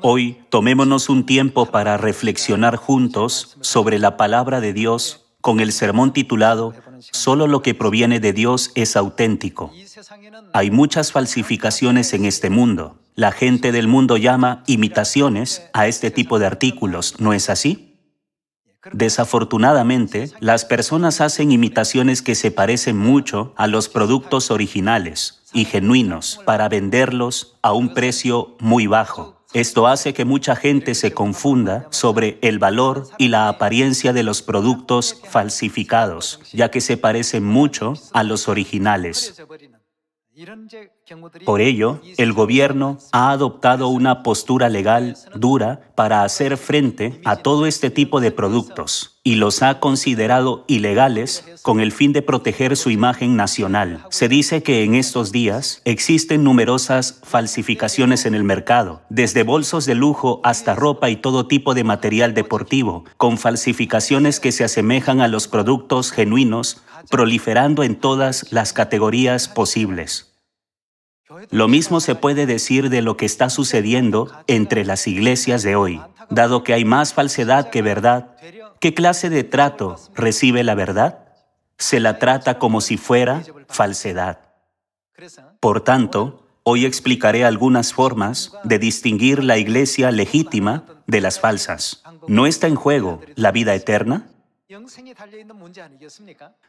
Hoy tomémonos un tiempo para reflexionar juntos sobre la palabra de Dios con el sermón titulado «Solo lo que proviene de Dios es auténtico». Hay muchas falsificaciones en este mundo. La gente del mundo llama imitaciones a este tipo de artículos, ¿no es así? Desafortunadamente, las personas hacen imitaciones que se parecen mucho a los productos originales y genuinos para venderlos a un precio muy bajo. Esto hace que mucha gente se confunda sobre el valor y la apariencia de los productos falsificados, ya que se parecen mucho a los originales. Por ello, el gobierno ha adoptado una postura legal dura para hacer frente a todo este tipo de productos y los ha considerado ilegales con el fin de proteger su imagen nacional. Se dice que en estos días existen numerosas falsificaciones en el mercado, desde bolsos de lujo hasta ropa y todo tipo de material deportivo, con falsificaciones que se asemejan a los productos genuinos, proliferando en todas las categorías posibles. Lo mismo se puede decir de lo que está sucediendo entre las iglesias de hoy. Dado que hay más falsedad que verdad, ¿qué clase de trato recibe la verdad? Se la trata como si fuera falsedad. Por tanto, hoy explicaré algunas formas de distinguir la iglesia legítima de las falsas. ¿No está en juego la vida eterna?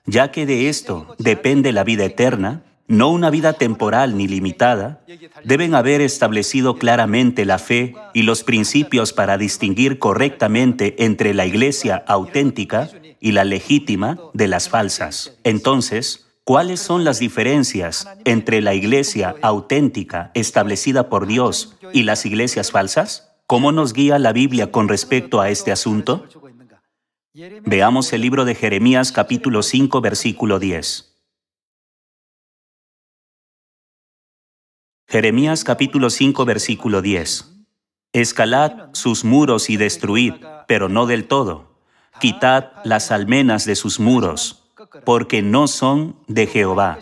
Ya que de esto depende la vida eterna, no una vida temporal ni limitada, deben haber establecido claramente la fe y los principios para distinguir correctamente entre la iglesia auténtica y la legítima de las falsas. Entonces, ¿cuáles son las diferencias entre la iglesia auténtica establecida por Dios y las iglesias falsas? ¿Cómo nos guía la Biblia con respecto a este asunto? Veamos el libro de Jeremías capítulo 5, versículo 10. Jeremías capítulo 5, versículo 10. Escalad sus muros y destruid, pero no del todo. Quitad las almenas de sus muros, porque no son de Jehová.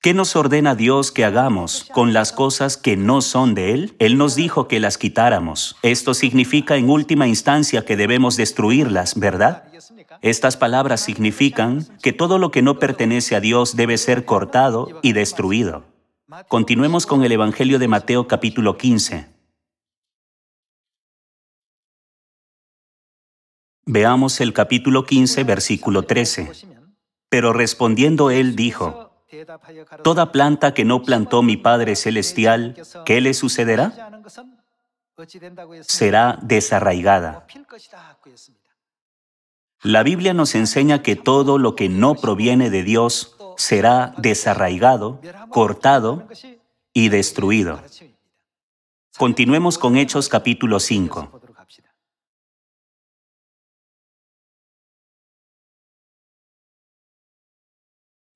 ¿Qué nos ordena Dios que hagamos con las cosas que no son de Él? Él nos dijo que las quitáramos. Esto significa en última instancia que debemos destruirlas, ¿verdad? Estas palabras significan que todo lo que no pertenece a Dios debe ser cortado y destruido. Continuemos con el Evangelio de Mateo capítulo 15. Veamos el capítulo 15, versículo 13. Pero respondiendo él dijo: «Toda planta que no plantó mi Padre Celestial, ¿qué le sucederá? Será desarraigada». La Biblia nos enseña que todo lo que no proviene de Dios será desarraigado, cortado y destruido. Continuemos con Hechos capítulo 5.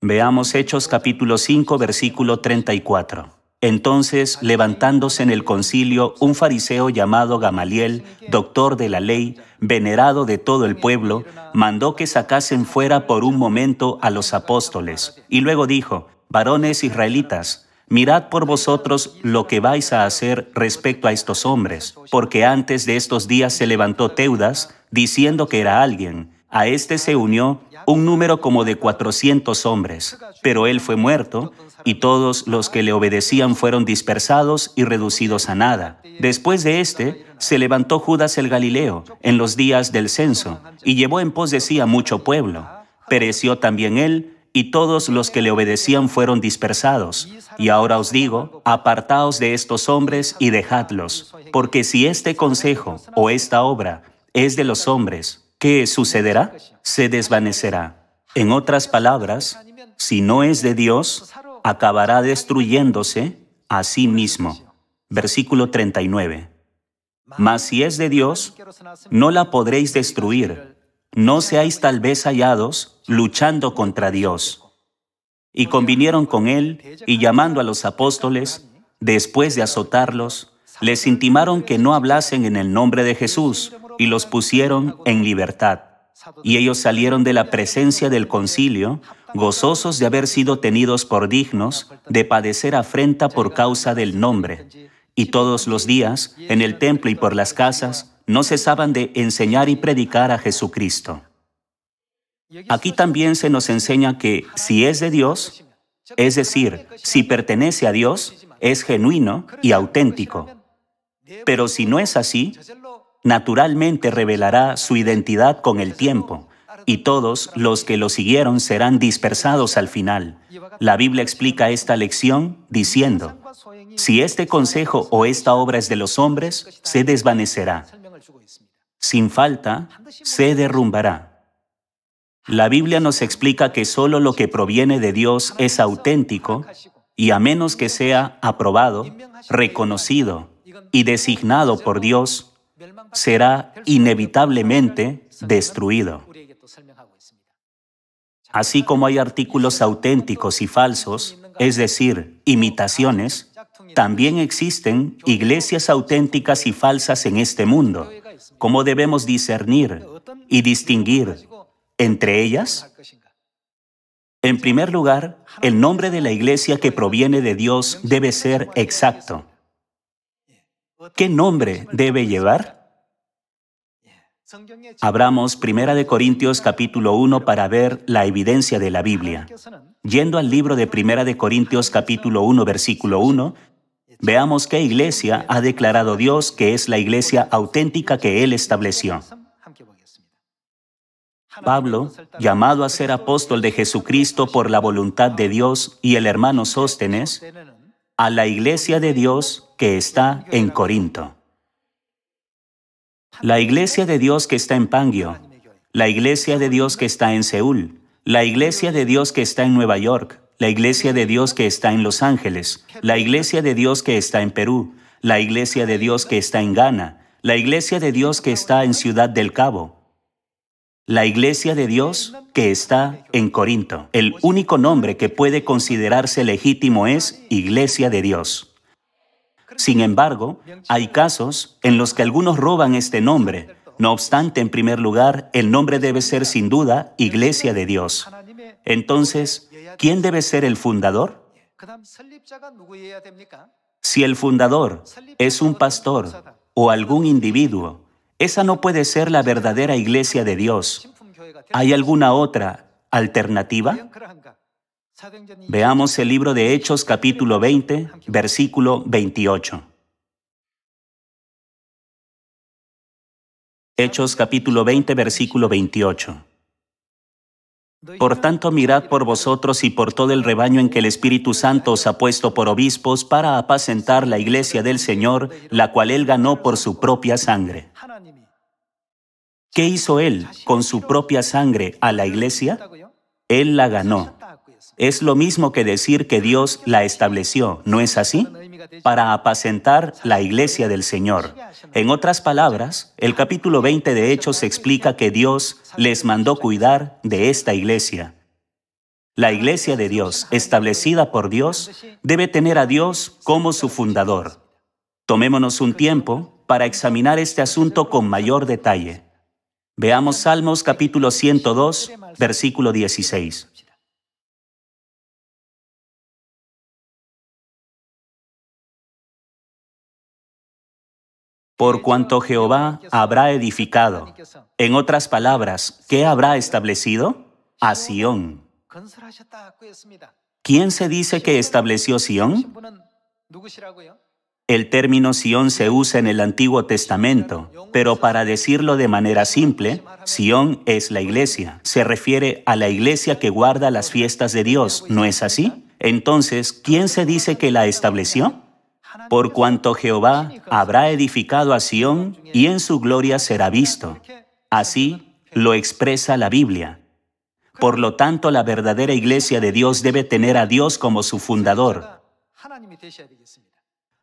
Veamos Hechos capítulo 5, versículo 34. Entonces, levantándose en el concilio, un fariseo llamado Gamaliel, doctor de la ley, venerado de todo el pueblo, mandó que sacasen fuera por un momento a los apóstoles, y luego dijo: «Varones israelitas, mirad por vosotros lo que vais a hacer respecto a estos hombres, porque antes de estos días se levantó Teudas, diciendo que era alguien. A este se unió un número como de 400 hombres, pero él fue muerto, y todos los que le obedecían fueron dispersados y reducidos a nada. Después de este, se levantó Judas el Galileo en los días del censo, y llevó en pos de sí a mucho pueblo. Pereció también él, y todos los que le obedecían fueron dispersados. Y ahora os digo, apartaos de estos hombres y dejadlos, porque si este consejo o esta obra es de los hombres, ¿qué sucederá? Se desvanecerá. En otras palabras, si no es de Dios, acabará destruyéndose a sí mismo». Versículo 39. «Mas si es de Dios, no la podréis destruir. No seáis tal vez hallados luchando contra Dios». Y convinieron con él, y llamando a los apóstoles, después de azotarlos, les intimaron que no hablasen en el nombre de Jesús, y los pusieron en libertad. Y ellos salieron de la presencia del concilio, gozosos de haber sido tenidos por dignos de padecer afrenta por causa del nombre. Y todos los días, en el templo y por las casas, no cesaban de enseñar y predicar a Jesucristo. Aquí también se nos enseña que si es de Dios, es decir, si pertenece a Dios, es genuino y auténtico. Pero si no es así, naturalmente revelará su identidad con el tiempo, y todos los que lo siguieron serán dispersados al final. La Biblia explica esta lección diciendo: si este consejo o esta obra es de los hombres, se desvanecerá. Sin falta, se derrumbará. La Biblia nos explica que solo lo que proviene de Dios es auténtico, y a menos que sea aprobado, reconocido y designado por Dios, será inevitablemente destruido. Así como hay artículos auténticos y falsos, es decir, imitaciones, también existen iglesias auténticas y falsas en este mundo. ¿Cómo debemos discernir y distinguir entre ellas? En primer lugar, el nombre de la iglesia que proviene de Dios debe ser exacto. ¿Qué nombre debe llevar? Abramos 1 Corintios capítulo 1 para ver la evidencia de la Biblia. Yendo al libro de 1 Corintios capítulo 1 versículo 1, veamos qué iglesia ha declarado Dios que es la iglesia auténtica que Él estableció. Pablo, llamado a ser apóstol de Jesucristo por la voluntad de Dios, y el hermano Sóstenes, a la iglesia de Dios que está en Corinto. La iglesia de Dios que está en Pangio, la iglesia de Dios que está en Seúl, la iglesia de Dios que está en Nueva York, la iglesia de Dios que está en Los Ángeles, la iglesia de Dios que está en Perú, la iglesia de Dios que está en Ghana, la iglesia de Dios que está en Ciudad del Cabo, la iglesia de Dios que está en Corinto. El único nombre que puede considerarse legítimo es Iglesia de Dios. Sin embargo, hay casos en los que algunos roban este nombre. No obstante, en primer lugar, el nombre debe ser sin duda Iglesia de Dios. Entonces, ¿quién debe ser el fundador? Si el fundador es un pastor o algún individuo, esa no puede ser la verdadera iglesia de Dios. ¿Hay alguna otra alternativa? Veamos el libro de Hechos, capítulo 20, versículo 28. Hechos, capítulo 20, versículo 28. Por tanto, mirad por vosotros y por todo el rebaño en que el Espíritu Santo os ha puesto por obispos para apacentar la iglesia del Señor, la cual Él ganó por su propia sangre. ¿Qué hizo Él con su propia sangre a la iglesia? Él la ganó. Es lo mismo que decir que Dios la estableció, ¿no es así? Para apacentar la iglesia del Señor. En otras palabras, el capítulo 20 de Hechos explica que Dios les mandó cuidar de esta iglesia. La iglesia de Dios, establecida por Dios, debe tener a Dios como su fundador. Tomémonos un tiempo para examinar este asunto con mayor detalle. Veamos Salmos capítulo 102, versículo 16. Por cuanto Jehová habrá edificado. En otras palabras, ¿qué habrá establecido? A Sión. ¿Quién se dice que estableció Sión? El término Sión se usa en el Antiguo Testamento, pero para decirlo de manera simple, Sión es la iglesia. Se refiere a la iglesia que guarda las fiestas de Dios, ¿no es así? Entonces, ¿quién se dice que la estableció? Por cuanto Jehová habrá edificado a Sión y en su gloria será visto. Así lo expresa la Biblia. Por lo tanto, la verdadera iglesia de Dios debe tener a Dios como su fundador.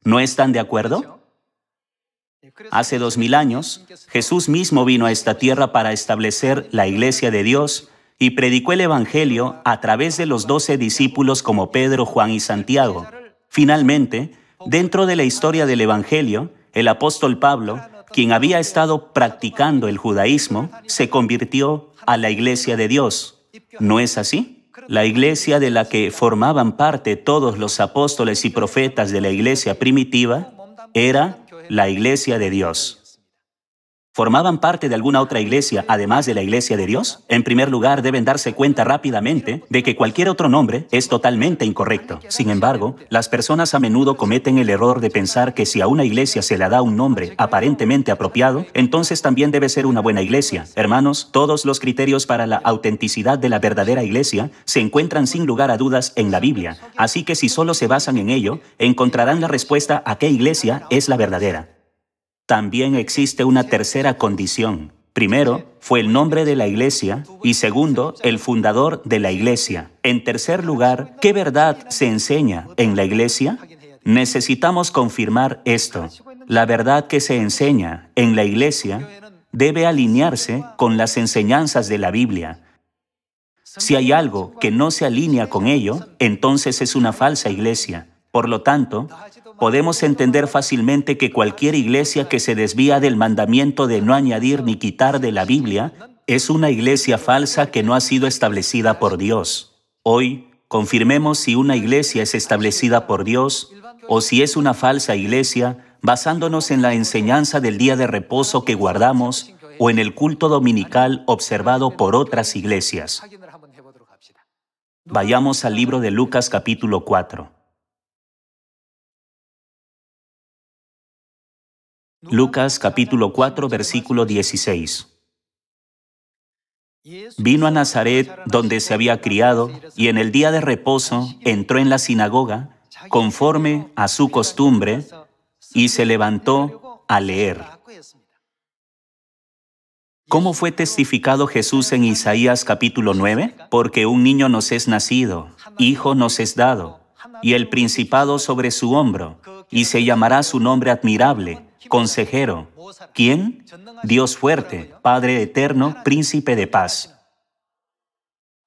¿No están de acuerdo? Hace 2000 años, Jesús mismo vino a esta tierra para establecer la iglesia de Dios y predicó el Evangelio a través de los 12 discípulos como Pedro, Juan y Santiago. Finalmente, dentro de la historia del Evangelio, el apóstol Pablo, quien había estado practicando el judaísmo, se convirtió a la iglesia de Dios. ¿No es así? La iglesia de la que formaban parte todos los apóstoles y profetas de la iglesia primitiva Era la iglesia de Dios. ¿Formaban parte de alguna otra iglesia además de la iglesia de Dios? En primer lugar, deben darse cuenta rápidamente de que cualquier otro nombre es totalmente incorrecto. Sin embargo, las personas a menudo cometen el error de pensar que si a una iglesia se le da un nombre aparentemente apropiado, entonces también debe ser una buena iglesia. Hermanos, todos los criterios para la autenticidad de la verdadera iglesia se encuentran sin lugar a dudas en la Biblia. Así que si solo se basan en ello, encontrarán la respuesta a qué iglesia es la verdadera. También existe una tercera condición. Primero, fue el nombre de la iglesia y segundo, el fundador de la iglesia. En tercer lugar, ¿qué verdad se enseña en la iglesia? Necesitamos confirmar esto. La verdad que se enseña en la iglesia debe alinearse con las enseñanzas de la Biblia. Si hay algo que no se alinea con ello, entonces es una falsa iglesia. Por lo tanto, podemos entender fácilmente que cualquier iglesia que se desvía del mandamiento de no añadir ni quitar de la Biblia es una iglesia falsa que no ha sido establecida por Dios. Hoy, confirmemos si una iglesia es establecida por Dios o si es una falsa iglesia, basándonos en la enseñanza del día de reposo que guardamos o en el culto dominical observado por otras iglesias. Vayamos al libro de Lucas capítulo 4. Lucas capítulo 4, versículo 16. Vino a Nazaret, donde se había criado, y en el día de reposo entró en la sinagoga, conforme a su costumbre, y se levantó a leer. ¿Cómo fue testificado Jesús en Isaías capítulo 9? Porque un niño nos es nacido, hijo nos es dado, y el principado sobre su hombro, y se llamará su nombre admirable, Consejero. ¿Quién? Dios fuerte, Padre eterno, Príncipe de paz.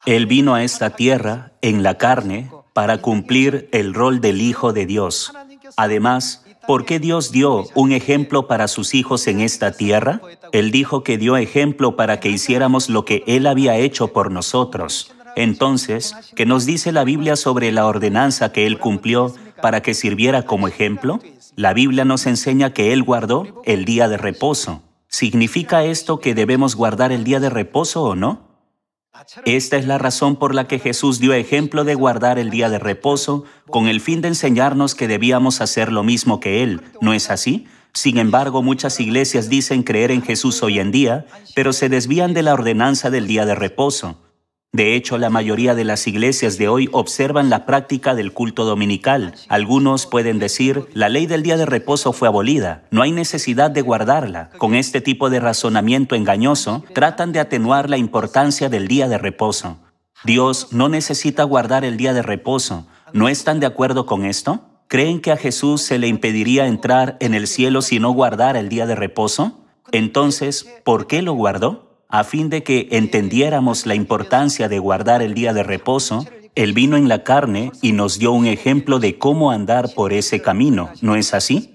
Él vino a esta tierra, en la carne, para cumplir el rol del Hijo de Dios. Además, ¿por qué Dios dio un ejemplo para sus hijos en esta tierra? Él dijo que dio ejemplo para que hiciéramos lo que Él había hecho por nosotros. Entonces, ¿qué nos dice la Biblia sobre la ordenanza que Él cumplió para que sirviera como ejemplo? La Biblia nos enseña que Él guardó el día de reposo. ¿Significa esto que debemos guardar el día de reposo o no? Esta es la razón por la que Jesús dio ejemplo de guardar el día de reposo, con el fin de enseñarnos que debíamos hacer lo mismo que Él. ¿No es así? Sin embargo, muchas iglesias dicen creer en Jesús hoy en día, pero se desvían de la ordenanza del día de reposo. De hecho, la mayoría de las iglesias de hoy observan la práctica del culto dominical. Algunos pueden decir, la ley del día de reposo fue abolida, no hay necesidad de guardarla. Con este tipo de razonamiento engañoso, tratan de atenuar la importancia del día de reposo. Dios no necesita guardar el día de reposo. ¿No están de acuerdo con esto? ¿Creen que a Jesús se le impediría entrar en el cielo si no guardara el día de reposo? Entonces, ¿por qué lo guardó? A fin de que entendiéramos la importancia de guardar el día de reposo, Él vino en la carne y nos dio un ejemplo de cómo andar por ese camino, ¿no es así?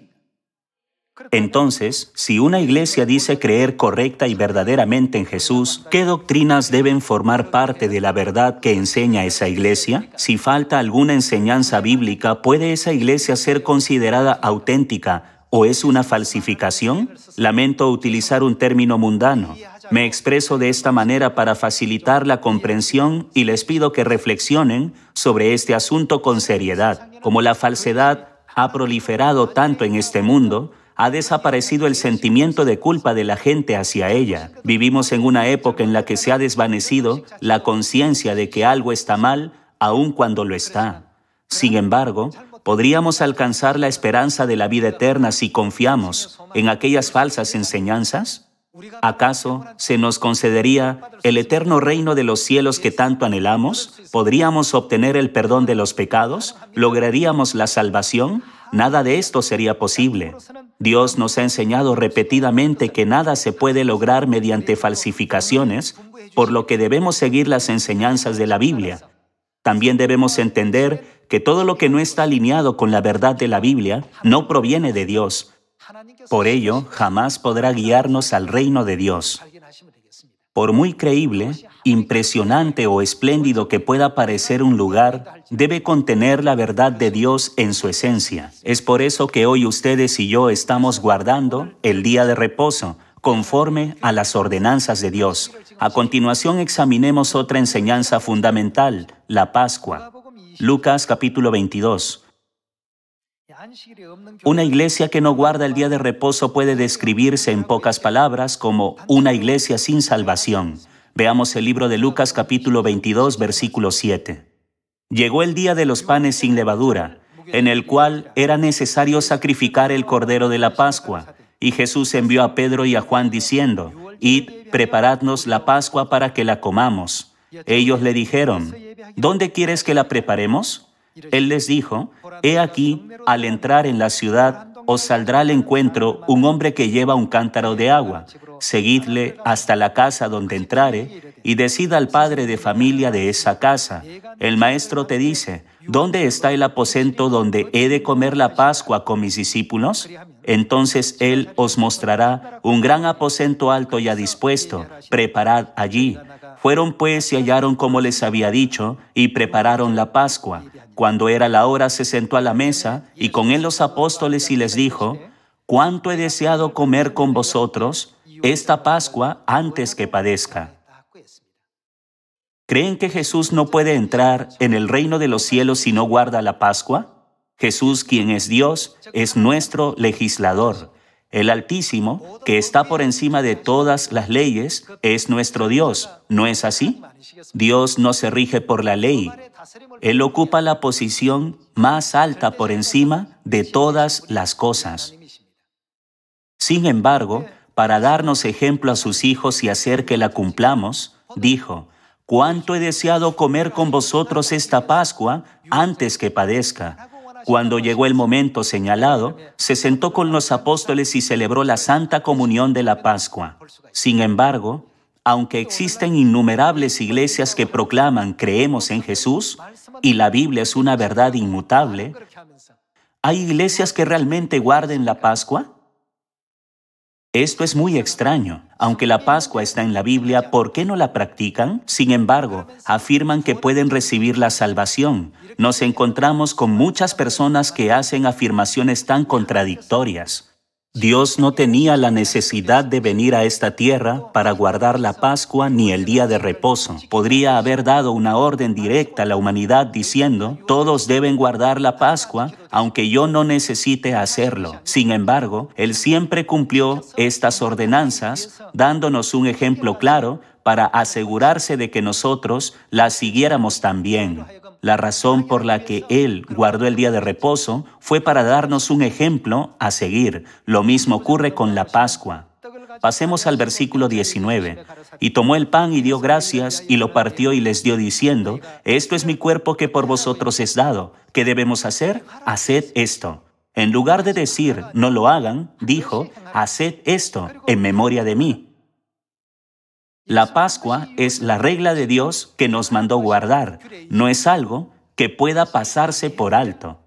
Entonces, si una iglesia dice creer correcta y verdaderamente en Jesús, ¿qué doctrinas deben formar parte de la verdad que enseña esa iglesia? Si falta alguna enseñanza bíblica, ¿puede esa iglesia ser considerada auténtica o es una falsificación? Lamento utilizar un término mundano. Me expreso de esta manera para facilitar la comprensión y les pido que reflexionen sobre este asunto con seriedad. Como la falsedad ha proliferado tanto en este mundo, ha desaparecido el sentimiento de culpa de la gente hacia ella. Vivimos en una época en la que se ha desvanecido la conciencia de que algo está mal, aun cuando lo está. Sin embargo, ¿podríamos alcanzar la esperanza de la vida eterna si confiamos en aquellas falsas enseñanzas? ¿Acaso se nos concedería el eterno reino de los cielos que tanto anhelamos? ¿Podríamos obtener el perdón de los pecados? ¿Lograríamos la salvación? Nada de esto sería posible. Dios nos ha enseñado repetidamente que nada se puede lograr mediante falsificaciones, por lo que debemos seguir las enseñanzas de la Biblia. También debemos entender que todo lo que no está alineado con la verdad de la Biblia no proviene de Dios. Por ello, jamás podrá guiarnos al reino de Dios. Por muy creíble impresionante o espléndido que pueda parecer un lugar, debe contener la verdad de Dios en su esencia. Es por eso que hoy ustedes y yo estamos guardando el día de reposo, conforme a las ordenanzas de Dios. A continuación examinemos otra enseñanza fundamental, la Pascua. Lucas capítulo 22. Una iglesia que no guarda el día de reposo puede describirse en pocas palabras como una iglesia sin salvación. Veamos el libro de Lucas capítulo 22, versículo 7. Llegó el día de los panes sin levadura, en el cual era necesario sacrificar el cordero de la Pascua. Y Jesús envió a Pedro y a Juan diciendo, «Id, preparadnos la Pascua para que la comamos». Ellos le dijeron, «¿Dónde quieres que la preparemos?» Él les dijo, «He aquí, al entrar en la ciudad, os saldrá al encuentro un hombre que lleva un cántaro de agua. Seguidle hasta la casa donde entrare, y decid al padre de familia de esa casa, el maestro te dice, ¿dónde está el aposento donde he de comer la Pascua con mis discípulos? Entonces él os mostrará un gran aposento alto ya dispuesto, preparad allí». Fueron pues y hallaron como les había dicho, y prepararon la Pascua. Cuando era la hora se sentó a la mesa, y con él los apóstoles, y les dijo, «¿Cuánto he deseado comer con vosotros esta Pascua antes que padezca?» ¿Creen que Jesús no puede entrar en el reino de los cielos si no guarda la Pascua? Jesús, quien es Dios, es nuestro legislador. El Altísimo, que está por encima de todas las leyes, es nuestro Dios. ¿No es así? Dios no se rige por la ley. Él ocupa la posición más alta por encima de todas las cosas. Sin embargo, para darnos ejemplo a sus hijos y hacer que la cumplamos, dijo, «¿Cuánto he deseado comer con vosotros esta Pascua antes que padezca?» Cuando llegó el momento señalado, se sentó con los apóstoles y celebró la Santa Comunión de la Pascua. Sin embargo, aunque existen innumerables iglesias que proclaman creemos en Jesús, y la Biblia es una verdad inmutable, ¿hay iglesias que realmente guarden la Pascua? Esto es muy extraño. Aunque la Pascua está en la Biblia, ¿por qué no la practican? Sin embargo, afirman que pueden recibir la salvación. Nos encontramos con muchas personas que hacen afirmaciones tan contradictorias. Dios no tenía la necesidad de venir a esta tierra para guardar la Pascua ni el día de reposo. Podría haber dado una orden directa a la humanidad diciendo, todos deben guardar la Pascua, aunque yo no necesite hacerlo. Sin embargo, Él siempre cumplió estas ordenanzas, dándonos un ejemplo claro para asegurarse de que nosotros las siguiéramos también. La razón por la que Él guardó el día de reposo fue para darnos un ejemplo a seguir. Lo mismo ocurre con la Pascua. Pasemos al versículo 19. Y tomó el pan y dio gracias, y lo partió y les dio diciendo, «Esto es mi cuerpo que por vosotros es dado. ¿Qué debemos hacer? Haced esto». En lugar de decir, «No lo hagan», dijo, «Haced esto en memoria de mí». La Pascua es la regla de Dios que nos mandó guardar. No es algo que pueda pasarse por alto.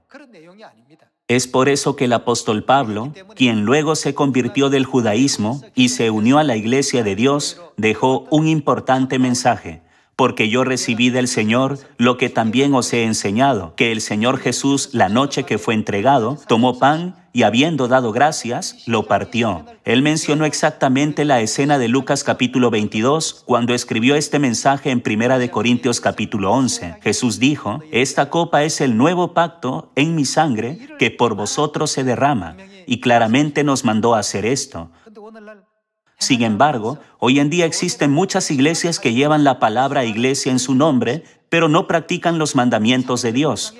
Es por eso que el apóstol Pablo, quien luego se convirtió del judaísmo y se unió a la iglesia de Dios, dejó un importante mensaje. Porque yo recibí del Señor lo que también os he enseñado, que el Señor Jesús, la noche que fue entregado, tomó pan y habiendo dado gracias, lo partió. Él mencionó exactamente la escena de Lucas capítulo 22, cuando escribió este mensaje en 1 Corintios capítulo 11. Jesús dijo, «Esta copa es el nuevo pacto en mi sangre que por vosotros se derrama», y claramente nos mandó a hacer esto. Sin embargo, hoy en día existen muchas iglesias que llevan la palabra iglesia en su nombre, pero no practican los mandamientos de Dios.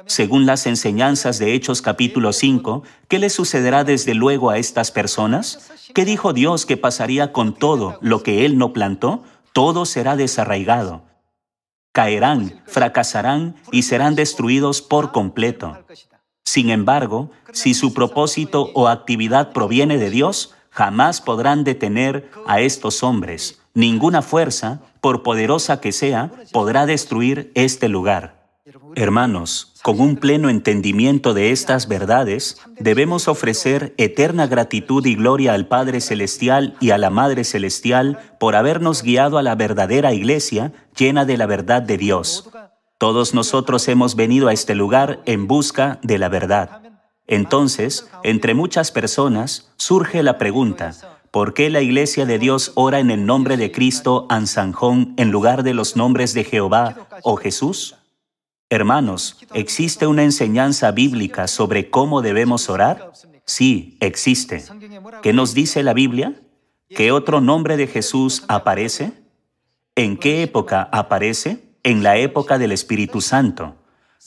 Según las enseñanzas de Hechos capítulo 5, ¿qué le sucederá desde luego a estas personas? ¿Qué dijo Dios que pasaría con todo lo que Él no plantó? Todo será desarraigado. Caerán, fracasarán y serán destruidos por completo. Sin embargo, si su propósito o actividad proviene de Dios, jamás podrán detener a estos hombres. Ninguna fuerza, por poderosa que sea, podrá destruir este lugar. Hermanos, con un pleno entendimiento de estas verdades, debemos ofrecer eterna gratitud y gloria al Padre Celestial y a la Madre Celestial por habernos guiado a la verdadera iglesia llena de la verdad de Dios. Todos nosotros hemos venido a este lugar en busca de la verdad. Entonces, entre muchas personas, surge la pregunta: ¿por qué la Iglesia de Dios ora en el nombre de Cristo Ansanjón en lugar de los nombres de Jehová o Jesús? Hermanos, ¿existe una enseñanza bíblica sobre cómo debemos orar? Sí, existe. ¿Qué nos dice la Biblia? ¿Qué otro nombre de Jesús aparece? ¿En qué época aparece? En la época del Espíritu Santo.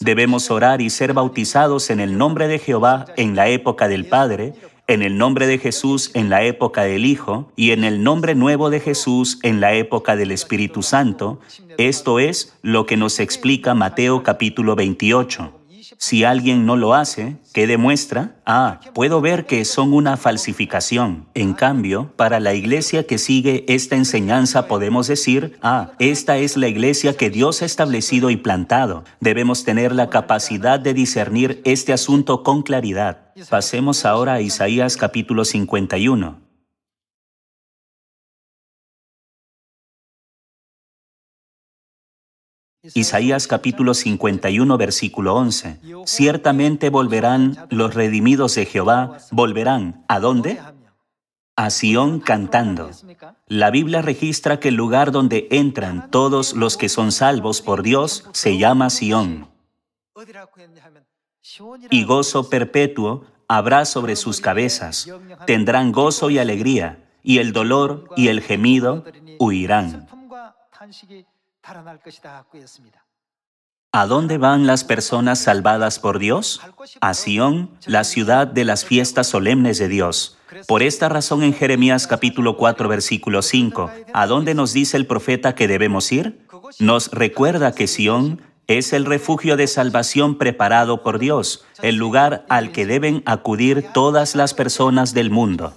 Debemos orar y ser bautizados en el nombre de Jehová en la época del Padre, en el nombre de Jesús en la época del Hijo y en el nombre nuevo de Jesús en la época del Espíritu Santo. Esto es lo que nos explica Mateo capítulo 28. Si alguien no lo hace, ¿qué demuestra? Puedo ver que son una falsificación. En cambio, para la iglesia que sigue esta enseñanza podemos decir, esta es la iglesia que Dios ha establecido y plantado. Debemos tener la capacidad de discernir este asunto con claridad. Pasemos ahora a Isaías capítulo 51. Isaías capítulo 51, versículo 11. Ciertamente volverán los redimidos de Jehová, volverán, ¿a dónde? A Sión cantando. La Biblia registra que el lugar donde entran todos los que son salvos por Dios se llama Sión. Y gozo perpetuo habrá sobre sus cabezas. Tendrán gozo y alegría, y el dolor y el gemido huirán. ¿A dónde van las personas salvadas por Dios? A Sión, la ciudad de las fiestas solemnes de Dios. Por esta razón en Jeremías capítulo 4, versículo 5, ¿a dónde nos dice el profeta que debemos ir? Nos recuerda que Sión es el refugio de salvación preparado por Dios, el lugar al que deben acudir todas las personas del mundo.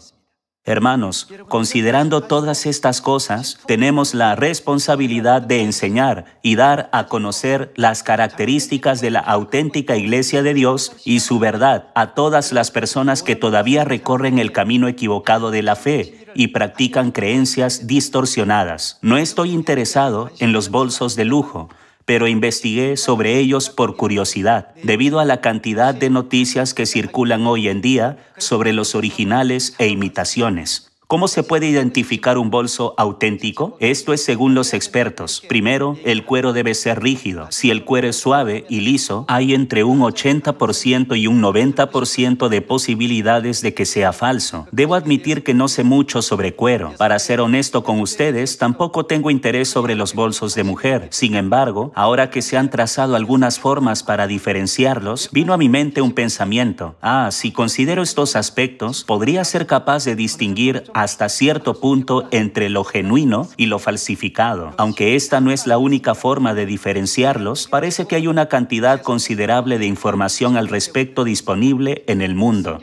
Hermanos, considerando todas estas cosas, tenemos la responsabilidad de enseñar y dar a conocer las características de la auténtica Iglesia de Dios y su verdad a todas las personas que todavía recorren el camino equivocado de la fe y practican creencias distorsionadas. No estoy interesado en los bolsos de lujo, pero investigué sobre ellos por curiosidad, debido a la cantidad de noticias que circulan hoy en día sobre los originales e imitaciones. ¿Cómo se puede identificar un bolso auténtico? Esto es según los expertos. Primero, el cuero debe ser rígido. Si el cuero es suave y liso, hay entre un 80% y un 90% de posibilidades de que sea falso. Debo admitir que no sé mucho sobre cuero. Para ser honesto con ustedes, tampoco tengo interés sobre los bolsos de mujer. Sin embargo, ahora que se han trazado algunas formas para diferenciarlos, vino a mi mente un pensamiento. Si considero estos aspectos, podría ser capaz de distinguir hasta cierto punto entre lo genuino y lo falsificado. Aunque esta no es la única forma de diferenciarlos, parece que hay una cantidad considerable de información al respecto disponible en el mundo.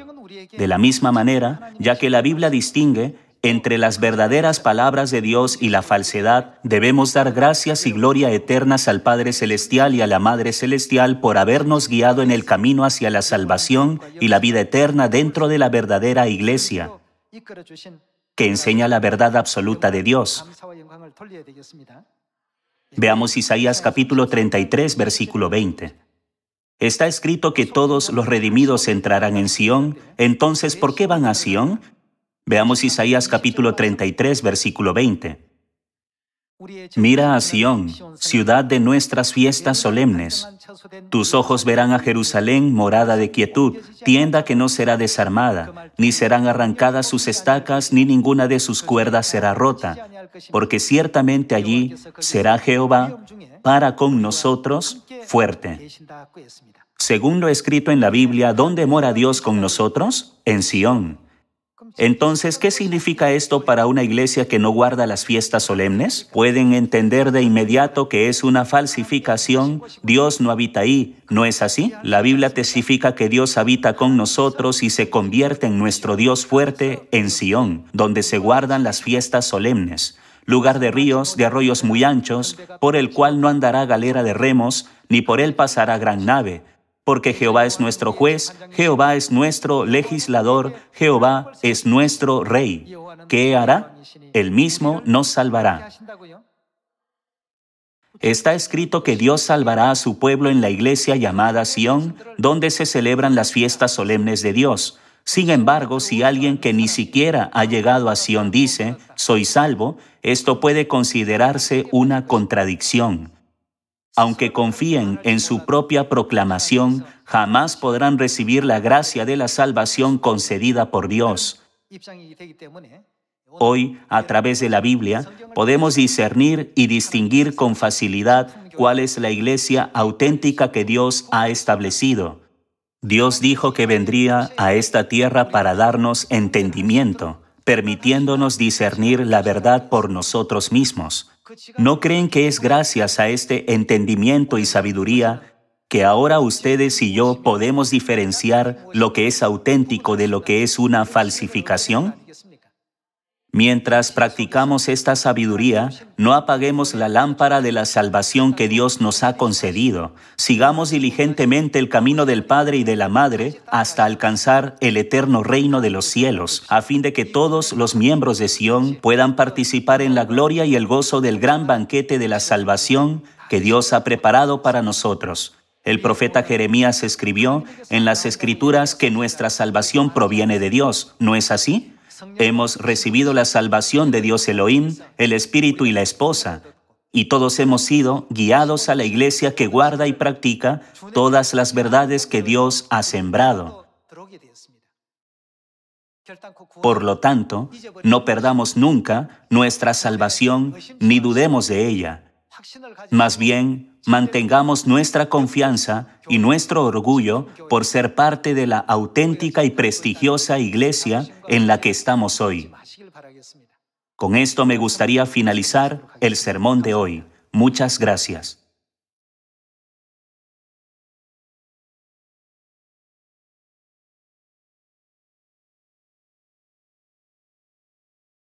De la misma manera, ya que la Biblia distingue entre las verdaderas palabras de Dios y la falsedad, debemos dar gracias y gloria eternas al Padre Celestial y a la Madre Celestial por habernos guiado en el camino hacia la salvación y la vida eterna dentro de la verdadera Iglesia, que enseña la verdad absoluta de Dios. Veamos Isaías capítulo 33, versículo 20. Está escrito que todos los redimidos entrarán en Sión. Entonces, ¿por qué van a Sión? Veamos Isaías capítulo 33, versículo 20. Mira a Sión, ciudad de nuestras fiestas solemnes. Tus ojos verán a Jerusalén, morada de quietud, tienda que no será desarmada, ni serán arrancadas sus estacas, ni ninguna de sus cuerdas será rota, porque ciertamente allí será Jehová para con nosotros fuerte. Según lo escrito en la Biblia, ¿dónde mora Dios con nosotros? En Sión. Entonces, ¿qué significa esto para una iglesia que no guarda las fiestas solemnes? Pueden entender de inmediato que es una falsificación. Dios no habita ahí, ¿no es así? La Biblia testifica que Dios habita con nosotros y se convierte en nuestro Dios fuerte en Sión, donde se guardan las fiestas solemnes. lugar de ríos, de arroyos muy anchos, por el cual no andará galera de remos, ni por él pasará gran nave. Porque Jehová es nuestro juez, Jehová es nuestro legislador, Jehová es nuestro rey. ¿Qué hará? Él mismo nos salvará. Está escrito que Dios salvará a su pueblo en la iglesia llamada Sión, donde se celebran las fiestas solemnes de Dios. Sin embargo, si alguien que ni siquiera ha llegado a Sión dice, soy salvo, esto puede considerarse una contradicción. Aunque confíen en su propia proclamación, jamás podrán recibir la gracia de la salvación concedida por Dios. Hoy, a través de la Biblia, podemos discernir y distinguir con facilidad cuál es la iglesia auténtica que Dios ha establecido. Dios dijo que vendría a esta tierra para darnos entendimiento, permitiéndonos discernir la verdad por nosotros mismos. ¿No creen que es gracias a este entendimiento y sabiduría que ahora ustedes y yo podemos diferenciar lo que es auténtico de lo que es una falsificación? Mientras practicamos esta sabiduría, no apaguemos la lámpara de la salvación que Dios nos ha concedido. Sigamos diligentemente el camino del Padre y de la Madre hasta alcanzar el eterno reino de los cielos, a fin de que todos los miembros de Sión puedan participar en la gloria y el gozo del gran banquete de la salvación que Dios ha preparado para nosotros. El profeta Jeremías escribió en las Escrituras que nuestra salvación proviene de Dios, ¿no es así? Hemos recibido la salvación de Dios Elohim, el Espíritu y la Esposa, y todos hemos sido guiados a la iglesia que guarda y practica todas las verdades que Dios ha sembrado. Por lo tanto, no perdamos nunca nuestra salvación ni dudemos de ella. Más bien, mantengamos nuestra confianza y nuestro orgullo por ser parte de la auténtica y prestigiosa iglesia en la que estamos hoy. Con esto me gustaría finalizar el sermón de hoy. Muchas gracias.